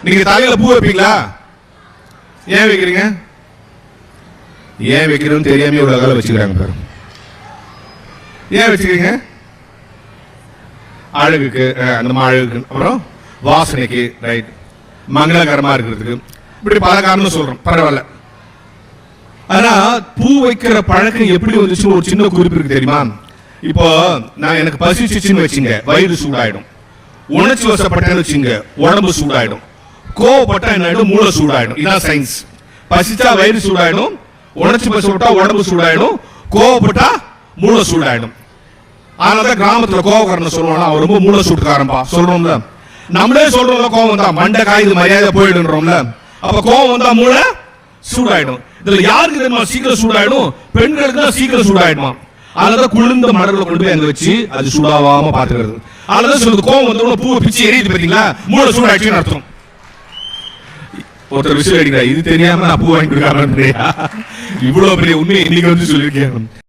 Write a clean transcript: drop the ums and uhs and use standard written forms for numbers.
நீங்க தலையில பூ வைப்பீங்களா? ஏன் வைக்கிறீங்க? ஏன் வைக்கிறோம் தெரியாம இவ்வளவு காலம் வச்சுக்கிறாங்க பாரு. ஏன் வச்சுக்கிறீங்க? அழகுக்கு, அந்த அழகுக்கு, அப்புறம் வாசனைக்கு, ரைட், மங்களகரமா இருக்கிறதுக்கு, இப்படி பல காரணம் சொல்றோம். பரவாயில்ல. ஆனா பூ வைக்கிற பழக்கம் எப்படி வந்துச்சு ஒரு சின்ன குறிப்பு இருக்கு தெரியுமா? இப்போ நான் எனக்கு பசிச்சுன்னு வச்சுங்க, வயிறு சூடாயிடும். உணர்ச்சி வசப்பட்டேன்னு வச்சுங்க, உடம்பு சூடாயிடும். கோவப்பட்டா என்ன ஆயிடும்? மூளை சூடாயிடும். இதான் சயின்ஸ். பசிச்சா வயிறு சூடாயிடும், உணர்ச்சி வசப்பட்டா உடம்பு சூடாயிடும், கோவப்பட்டா மூளை சூடாயிடும். அதனாலதான் கிராமத்துல கோவக்காரன் சொல்லுவாங்க, அவன் ரொம்ப மூளை சூட்டுக்காரன்பா சொல்றோம்ல. நம்மளே சொல்றோம்ல, கோவம் தான் மண்டை காயுது மரியாதை போயிடுன்றோம்ல. அப்ப கோவம் வந்தா மூளை சூடாயிடும். இதுல யாருக்கு தெரியுமா சீக்கிரம் சூடாயிடும்? பெண்களுக்கு தான் சீக்கிரம் சூடாயிடுமா. அதனால குளிர்ந்த மலர்களை கொண்டு போய் அங்க வச்சு அது சூடாவாம பாத்துக்கிறது. அதனால சொல்லுது, கோவம் வந்து பூவை பிச்சு எரியுது பாத்தீங்களா, மூளை சூடாயிடுச்சுன்னு அர்த்தம். ஒருத்தர் விஷயம் அடிக்கிறா, இது தெரியாம நான் பூ வாங்கி கொடுக்காம இவ்வளவு பெரிய உண்மையை இன்னைக்கு வந்து சொல்லியிருக்கேன்.